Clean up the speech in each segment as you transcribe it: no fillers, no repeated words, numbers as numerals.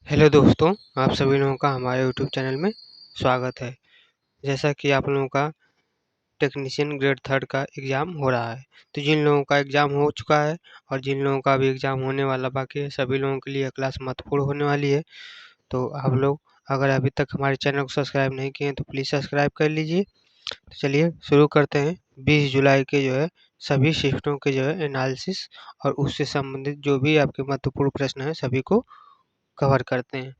Hello दोस्तों, आप सभी लोगों का हमारे यूट्यूब चैनल में स्वागत है। जैसा कि आप लोगों का टेक्नीशियन ग्रेड थर्ड का एग्ज़ाम हो रहा है, तो जिन लोगों का एग्ज़ाम हो चुका है और जिन लोगों का अभी एग्ज़ाम होने वाला बाकी है, सभी लोगों के लिए क्लास महत्वपूर्ण होने वाली है। तो आप लोग अगर अभी तक हमारे चैनल को सब्सक्राइब नहीं किए हैं तो प्लीज़ सब्सक्राइब कर लीजिए। तो चलिए शुरू करते हैं। 20 जुलाई के जो है सभी शिफ्टों के जो है एनालिसिस और उससे संबंधित जो भी आपके महत्वपूर्ण प्रश्न हैं सभी को कवर करते हैं।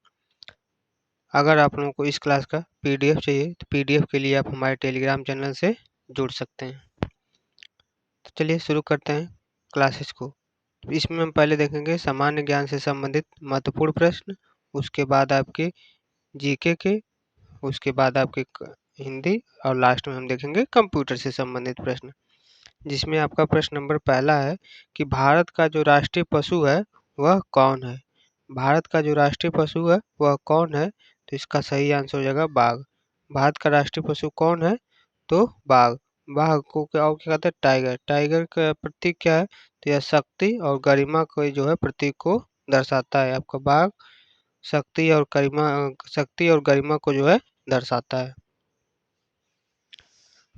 अगर आप लोगों को इस क्लास का पीडीएफ चाहिए तो पीडीएफ के लिए आप हमारे टेलीग्राम चैनल से जुड़ सकते हैं। तो चलिए शुरू करते हैं क्लासेस को। इसमें हम पहले देखेंगे सामान्य ज्ञान से संबंधित महत्वपूर्ण प्रश्न, उसके बाद आपके जीके के, उसके बाद आपके हिंदी और लास्ट में हम देखेंगे कंप्यूटर से संबंधित प्रश्न। जिसमें आपका प्रश्न नंबर पहला है कि भारत का जो राष्ट्रीय पशु है वह कौन है। भारत का जो राष्ट्रीय पशु है वह कौन है, तो इसका सही आंसर हो जाएगा बाघ। भारत का राष्ट्रीय पशु कौन है, तो बाघ। बाघ को क्या और क्या कहते हैं, टाइगर। टाइगर का प्रतीक क्या है, तो यह शक्ति और गरिमा को जो है प्रतीक को दर्शाता है। आपका बाघ शक्ति और गरिमा को जो है दर्शाता है।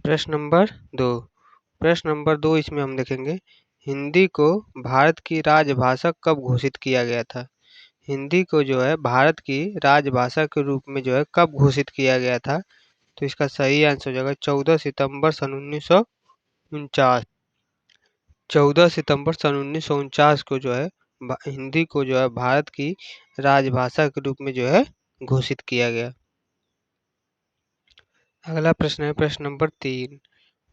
प्रश्न नंबर दो। प्रश्न नंबर दो इसमें हम देखेंगे हिंदी को भारत की राजभाषा कब घोषित किया गया था। हिंदी को जो है भारत की राजभाषा के रूप में जो है कब घोषित किया गया था, तो इसका सही आंसर हो जाएगा 14 सितंबर सन 1949। 14 सितंबर सन 1949 को जो है हिंदी को जो है भारत की राजभाषा के रूप में जो है घोषित किया गया। अगला प्रश्न है प्रश्न नंबर तीन।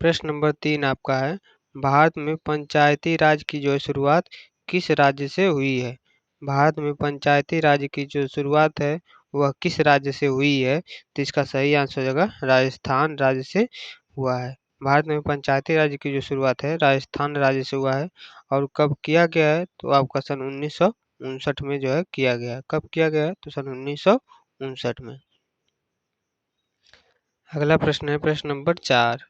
प्रश्न नंबर तीन आपका है भारत में पंचायती राज की जो शुरुआत किस राज्य से हुई है। भारत में पंचायती राज की जो शुरुआत है वह किस राज्य से हुई है, तो इसका सही आंसर हो जाएगा राजस्थान राज्य से हुआ है। भारत में पंचायती राज की जो शुरुआत है राजस्थान राज्य से हुआ है। और कब किया गया है, तो आपका सन 1959 में जो है किया गया है। कब किया गया है, तो सन 1959 में। अगला प्रश्न है प्रश्न नंबर चार।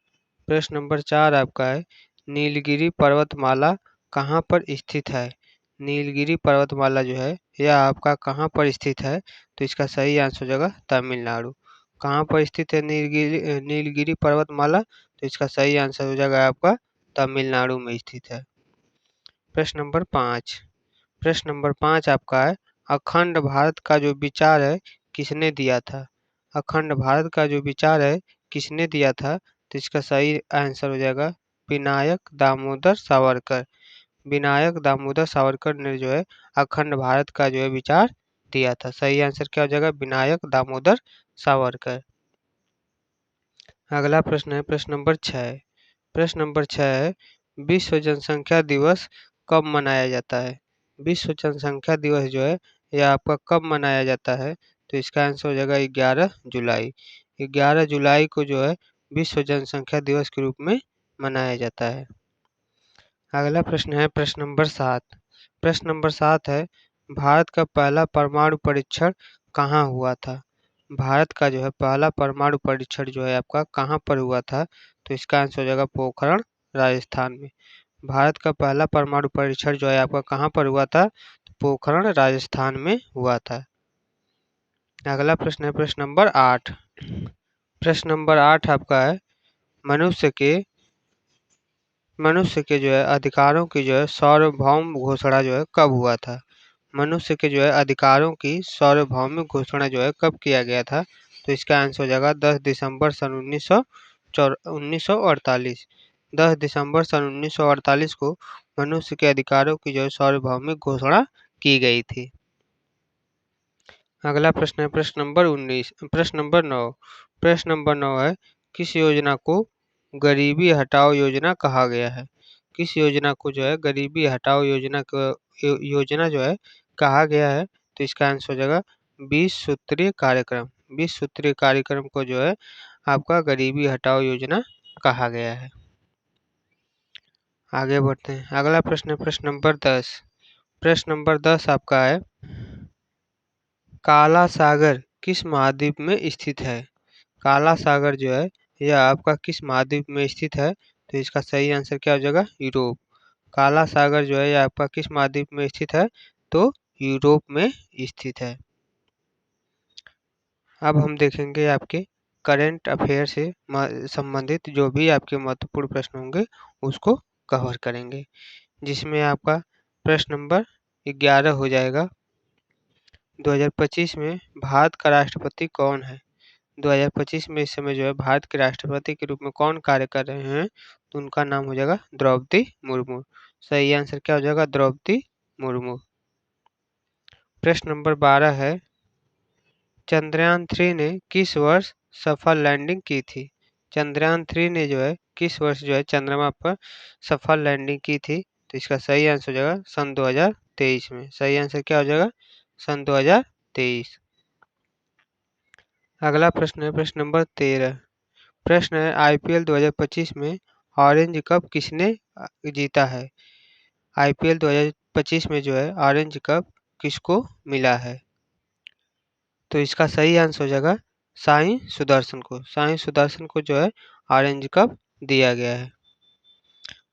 प्रश्न नंबर चार आपका है नीलगिरी पर्वतमाला कहाँ पर स्थित है। नीलगिरी पर्वतमाला जो है यह आपका कहाँ पर स्थित है, तो इसका सही आंसर हो जाएगा तमिलनाडु। कहाँ पर स्थित है नीलगिरी पर्वतमाला, तो इसका सही आंसर हो जाएगा आपका तमिलनाडु में स्थित है। प्रश्न नंबर पाँच। प्रश्न नंबर पाँच आपका है अखंड भारत का जो विचार है किसने दिया था। अखंड भारत का जो विचार है किसने दिया था, तो इसका सही आंसर हो जाएगा विनायक दामोदर सावरकर। विनायक दामोदर सावरकर ने जो है अखंड भारत का जो है विचार दिया था। सही आंसर क्या हो जाएगा, विनायक दामोदर सावरकर। अगला प्रश्न है प्रश्न नंबर छः। प्रश्न नंबर छः है विश्व जनसंख्या दिवस कब मनाया जाता है। विश्व जनसंख्या दिवस जो है यह आपका कब मनाया जाता है, तो इसका आंसर हो जाएगा 11 जुलाई। 11 जुलाई को जो है विश्व जनसंख्या दिवस के रूप में मनाया जाता है। अगला प्रश्न है प्रश्न नंबर सात। प्रश्न नंबर सात है भारत का पहला परमाणु परीक्षण कहाँ हुआ था। भारत का जो है पहला परमाणु परीक्षण जो है आपका कहाँ पर हुआ था, तो इसका आंसर हो जाएगा पोखरण राजस्थान में। भारत का पहला परमाणु परीक्षण जो है आपका कहाँ पर हुआ था, तो पोखरण राजस्थान में हुआ था। अगला प्रश्न है प्रश्न नंबर आठ। प्रश्न नंबर आठ आपका है मनुष्य के जो है अधिकारों की जो है सार्वभौम घोषणा जो है कब हुआ था। मनुष्य के जो है अधिकारों की सार्वभौमिक घोषणा जो है कब किया गया था, तो इसका आंसर हो जाएगा 10 दिसंबर सन 1948। 10 दिसंबर सन 1948 को मनुष्य के अधिकारों की जो है सार्वभौमिक घोषणा की गई थी। अगला प्रश्न है प्रश्न नंबर 19। प्रश्न नंबर 9। प्रश्न नंबर 9 है किस योजना को गरीबी हटाओ योजना कहा गया है। किस योजना को जो है गरीबी हटाओ योजना जो है कहा गया है, तो इसका आंसर हो जाएगा 20 सूत्रीय कार्यक्रम। 20 सूत्रीय कार्यक्रम को जो है आपका गरीबी हटाओ योजना कहा गया है। आगे बढ़ते हैं। अगला प्रश्न है प्रश्न नंबर 10। प्रश्न नंबर 10 आपका है काला सागर किस महाद्वीप में स्थित है। काला सागर जो है यह आपका किस महाद्वीप में स्थित है, तो इसका सही आंसर क्या हो जाएगा, यूरोप। काला सागर जो है यह आपका किस महाद्वीप में स्थित है, तो यूरोप में स्थित है। अब हम देखेंगे आपके करंट अफेयर से संबंधित जो भी आपके महत्वपूर्ण प्रश्न होंगे उसको कवर करेंगे, जिसमें आपका प्रश्न नंबर 11 हो जाएगा। 2025 में भारत का राष्ट्रपति कौन है? 2025 में इस समय जो है भारत के राष्ट्रपति के रूप में कौन कार्य कर रहे हैं, तो उनका नाम हो जाएगा द्रौपदी मुर्मू। सही आंसर क्या हो जाएगा? द्रौपदी मुर्मू। प्रश्न नंबर 12 है, चंद्रयान 3 ने किस वर्ष सफल लैंडिंग की थी? चंद्रयान 3 ने जो है किस वर्ष जो है चंद्रमा पर सफल लैंडिंग की थी? तो इसका सही आंसर हो जाएगा सन 2023 में। सही आंसर क्या हो जाएगा? सन 2023। अगला प्रश्न है प्रश्न नंबर 13। प्रश्न है, आईपीएल 2025 में ऑरेंज कप किसने जीता है? आईपीएल 2025 में जो है ऑरेंज कप किसको मिला है? तो इसका सही आंसर हो जाएगा साई सुदर्शन को। साई सुदर्शन को जो है ऑरेंज कप दिया गया है।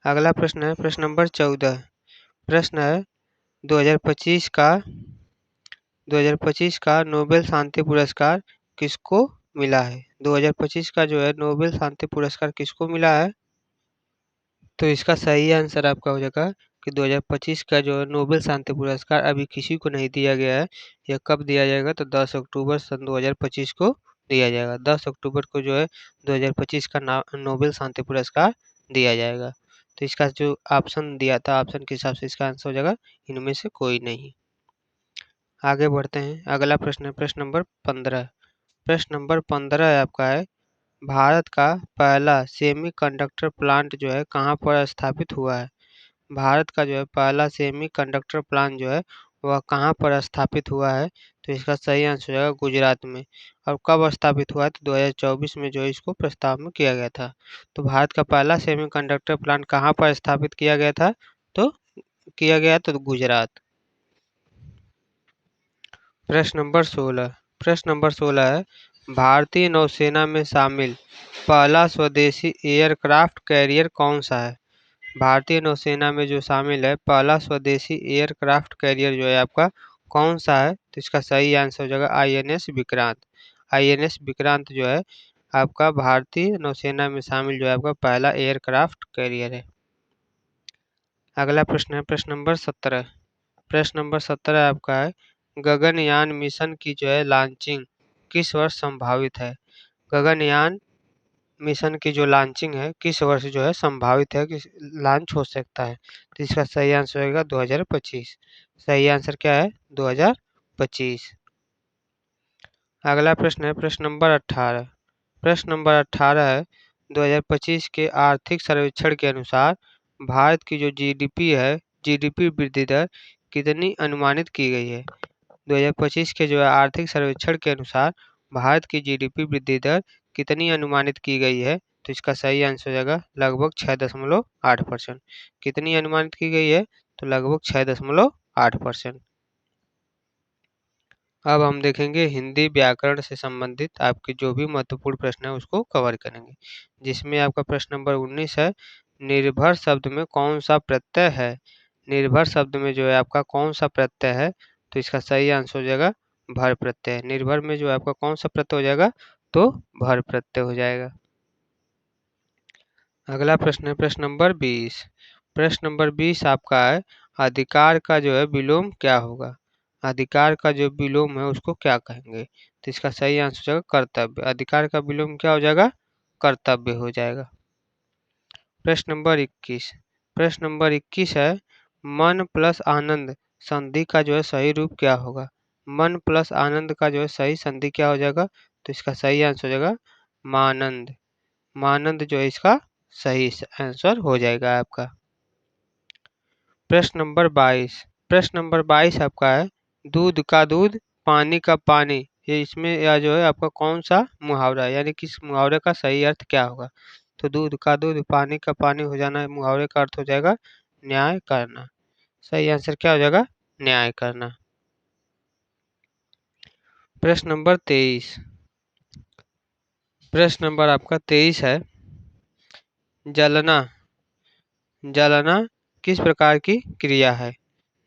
अगला प्रश्न है प्रश्न नंबर 14। प्रश्न है 2025 का नोबेल शांति पुरस्कार किसको मिला है? 2025 का जो है नोबेल शांति पुरस्कार किसको मिला है? तो इसका सही आंसर आपका हो जाएगा कि 2025 का जो है नोबेल शांति पुरस्कार अभी किसी को नहीं दिया गया है। यह कब दिया जाएगा? तो 10 अक्टूबर सन 2025 को दिया जाएगा। 10 अक्टूबर को जो है 2025 का नोबेल शांति पुरस्कार दिया जाएगा। तो इसका जो ऑप्शन दिया था, ऑप्शन के हिसाब से इसका आंसर हो जाएगा इनमें से कोई नहीं। आगे बढ़ते हैं। अगला प्रश्न है प्रश्न नंबर 15। प्रश्न नंबर 15 आपका है, भारत का पहला सेमीकंडक्टर प्लांट जो है कहाँ पर स्थापित हुआ है? भारत का जो है पहला सेमीकंडक्टर प्लांट जो है वह कहाँ पर स्थापित हुआ है? तो इसका सही आंसर हो जाएगा गुजरात में। और कब स्थापित हुआ है? तो 2024 में जो इसको प्रस्ताव में किया गया था। तो भारत का पहला सेमीकंडक्टर प्लांट कहाँ पर स्थापित किया गया था? तो गुजरात। प्रश्न नंबर 16। प्रश्न नंबर 16 है, भारतीय नौसेना में शामिल पहला स्वदेशी एयरक्राफ्ट कैरियर कौन सा है? भारतीय नौसेना में जो शामिल है पहला स्वदेशी एयरक्राफ्ट कैरियर जो है आपका कौन सा है? तो इसका सही आंसर हो जाएगा आईएनएस विक्रांत। आईएनएस विक्रांत जो है आपका भारतीय नौसेना में शामिल जो है आपका पहला एयरक्राफ्ट कैरियर है। अगला प्रश्न है प्रश्न नंबर 17। प्रश्न नंबर 17 आपका है, गगनयान मिशन की जो है लॉन्चिंग किस वर्ष संभावित है? गगनयान मिशन की जो लॉन्चिंग है किस वर्ष जो है संभावित है कि लॉन्च हो सकता है? तो इसका सही आंसर होगा 2025। सही आंसर क्या है? 2025। अगला प्रश्न है प्रश्न नंबर 18। प्रश्न नंबर 18 है, 2025 के आर्थिक सर्वेक्षण के अनुसार भारत की जो जीडीपी है, जीडीपी वृद्धि दर कितनी अनुमानित की गई है? 2025 के जो है आर्थिक सर्वेक्षण के अनुसार भारत की जीडीपी वृद्धि दर कितनी अनुमानित की गई है? तो इसका सही आंसर हो जाएगा लगभग 6.8%। कितनी अनुमानित की गई है? तो लगभग 6.8%। अब हम देखेंगे हिंदी व्याकरण से संबंधित आपके जो भी महत्वपूर्ण प्रश्न है उसको कवर करेंगे, जिसमें आपका प्रश्न नंबर 19 है, निर्भर शब्द में कौन सा प्रत्यय है? निर्भर शब्द में जो है आपका कौन सा प्रत्यय है? तो इसका सही आंसर हो जाएगा भर प्रत्यय। निर्भर में जो है आपका कौन सा प्रत्यय हो जाएगा? तो भर प्रत्यय हो जाएगा। अगला प्रश्न है प्रश्न नंबर 20। प्रश्न नंबर 20 आपका है, अधिकार का जो है विलोम क्या होगा? अधिकार का जो विलोम है उसको क्या कहेंगे? तो इसका सही आंसर हो जाएगा कर्तव्य। अधिकार का विलोम क्या हो जाएगा? कर्तव्य हो जाएगा। प्रश्न नंबर 21। प्रश्न नंबर 21 है, मन प्लस आनंद संधि का जो है सही रूप क्या होगा? मन प्लस आनंद का जो है सही संधि क्या हो जाएगा? तो इसका सही आंसर हो जाएगा मानंद। मानंद जो है इसका सही आंसर हो जाएगा आपका। प्रश्न नंबर 22। प्रश्न नंबर 22 आपका है, दूध का दूध पानी का पानी, ये इसमें या जो है आपका कौन सा मुहावरा है, यानी किस मुहावरे का सही अर्थ क्या होगा? तो दूध का दूध पानी का पानी हो जाना मुहावरे का अर्थ हो जाएगा न्याय करना। सही आंसर क्या हो जाएगा? न्याय करना। प्रश्न नंबर 23। प्रश्न नंबर आपका 23 है, जलना जलना किस प्रकार की क्रिया है?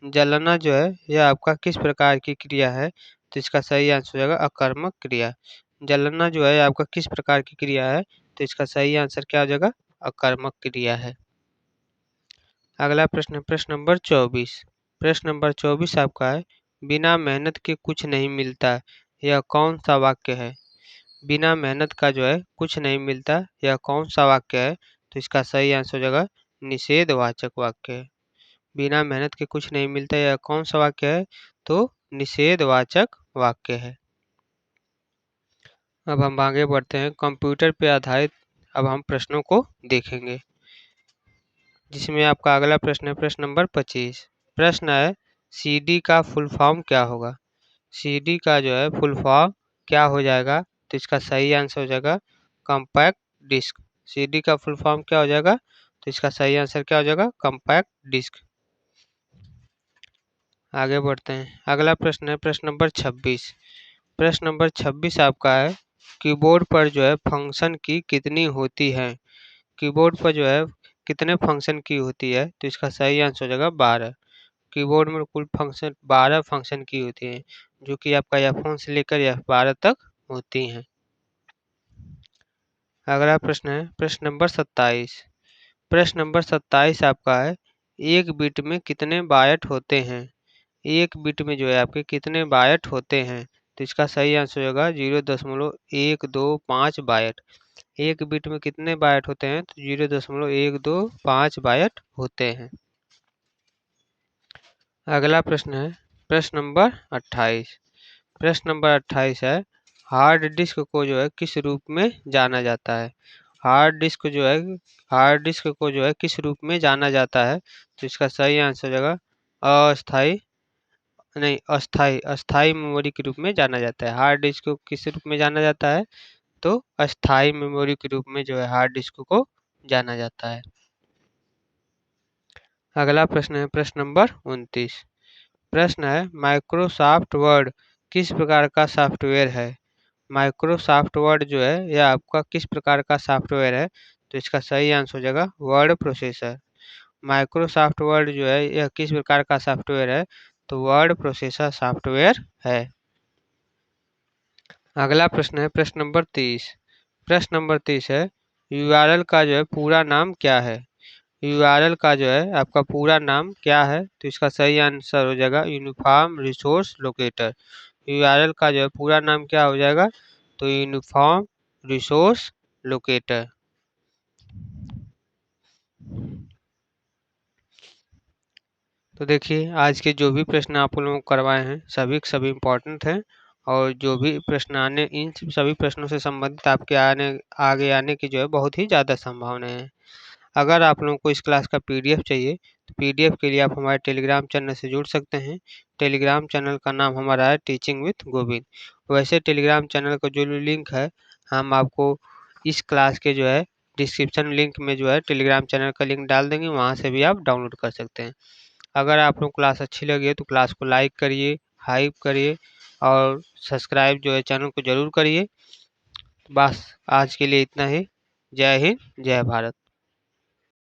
जलना जो है यह आपका किस प्रकार की क्रिया है? तो इसका सही आंसर हो जाएगा अकर्मक क्रिया। जलना जो है आपका किस प्रकार की क्रिया है, तो इसका सही आंसर क्या हो जाएगा, अकर्मक क्रिया है। अगला प्रश्न, प्रश्न नंबर 24। प्रश्न नंबर 24 आपका है, बिना मेहनत के कुछ नहीं मिलता, यह कौन सा वाक्य है। बिना मेहनत का जो है कुछ नहीं मिलता, यह कौन सा वाक्य है, तो इसका सही आंसर हो जाएगा निषेधवाचक वाक्य है। बिना मेहनत के कुछ नहीं मिलता, यह कौन सा वाक्य है, तो निषेधवाचक वाक्य है। अब हम आगे बढ़ते हैं, कंप्यूटर पे आधारित अब हम प्रश्नों को देखेंगे, जिसमें आपका अगला प्रश्न है प्रश्न नंबर 25। प्रश्न है, सीडी का फुल फॉर्म क्या होगा। सीडी का जो है फुल फॉर्म क्या हो जाएगा, तो इसका सही आंसर हो जाएगा कॉम्पैक्ट डिस्क। सीडी का फुल फॉर्म क्या हो जाएगा, तो इसका सही आंसर क्या हो जाएगा, कॉम्पैक्ट डिस्क। आगे बढ़ते हैं, अगला प्रश्न है प्रश्न नंबर 26। प्रश्न नंबर 26 आपका है, कीबोर्ड पर जो है फंक्शन की कितनी होती है। कीबोर्ड पर जो है कितने फंक्शन की होती है, तो इसका सही आंसर हो जाएगा 12। कीबोर्ड में कुल फंक्शन 12 फंक्शन की होती हैं, जो कि आपका F1 से लेकर F12 तक होती हैं। अगला प्रश्न है प्रश्न नंबर 27। प्रश्न नंबर 27 आपका है, एक बिट में कितने बाइट होते हैं। एक बिट में जो है आपके कितने बाइट होते हैं, तो इसका सही आंसर होगा 0.125 बाइट। एक बिट में कितने बाइट होते हैं, तो 0.125 बाइट होते हैं। अगला प्रश्न है प्रश्न नंबर 28। प्रश्न नंबर 28 है, हार्ड डिस्क को जो है किस रूप में जाना जाता है। हार्ड डिस्क को जो है किस रूप में जाना जाता है, तो इसका सही आंसर हो जाएगा अस्थाई मेमोरी के रूप में जाना जाता है। हार्ड डिस्क को किस रूप में जाना जाता है, तो अस्थाई मेमोरी के रूप में जो है हार्ड डिस्क को जाना जाता है। अगला प्रश्न है प्रश्न नंबर 29। प्रश्न है, माइक्रोसॉफ्ट वर्ड किस प्रकार का सॉफ्टवेयर है। माइक्रोसॉफ्ट वर्ड जो है यह आपका किस प्रकार का सॉफ्टवेयर है, तो इसका सही आंसर हो जाएगा वर्ड प्रोसेसर। माइक्रोसॉफ्ट वर्ड जो है यह किस प्रकार का सॉफ्टवेयर है, तो वर्ड प्रोसेसर सॉफ्टवेयर है। अगला प्रश्न है प्रश्न नंबर 30। प्रश्न नंबर 30 है, यूआरएल का जो है पूरा नाम क्या है। यूआरएल का जो है आपका पूरा नाम क्या है, तो इसका सही आंसर हो जाएगा यूनिफॉर्म रिसोर्स लोकेटर। यूआरएल का जो है पूरा नाम क्या हो जाएगा, तो यूनिफॉर्म रिसोर्स लोकेटर। तो देखिए, आज के जो भी प्रश्न आप लोगों को करवाए हैं सभी के सभी इम्पोर्टेंट हैं, और जो भी प्रश्न आने इन सभी प्रश्नों से संबंधित आपके आगे आने की जो है बहुत ही ज़्यादा संभावनाएं हैं। अगर आप लोगों को इस क्लास का पीडीएफ चाहिए, तो पीडीएफ के लिए आप हमारे टेलीग्राम चैनल से जुड़ सकते हैं। टेलीग्राम चैनल का नाम हमारा है टीचिंग विथ गोविंद। वैसे टेलीग्राम चैनल का जो लिंक है, हम आपको इस क्लास के जो है डिस्क्रिप्शन लिंक में जो है टेलीग्राम चैनल का लिंक डाल देंगे, वहाँ से भी आप डाउनलोड कर सकते हैं। अगर आप लोग क्लास अच्छी लगी है तो क्लास को लाइक करिए, हाइप करिए, और सब्सक्राइब जो है चैनल को ज़रूर करिए। बस आज के लिए इतना ही। जय हिंद, जय भारत।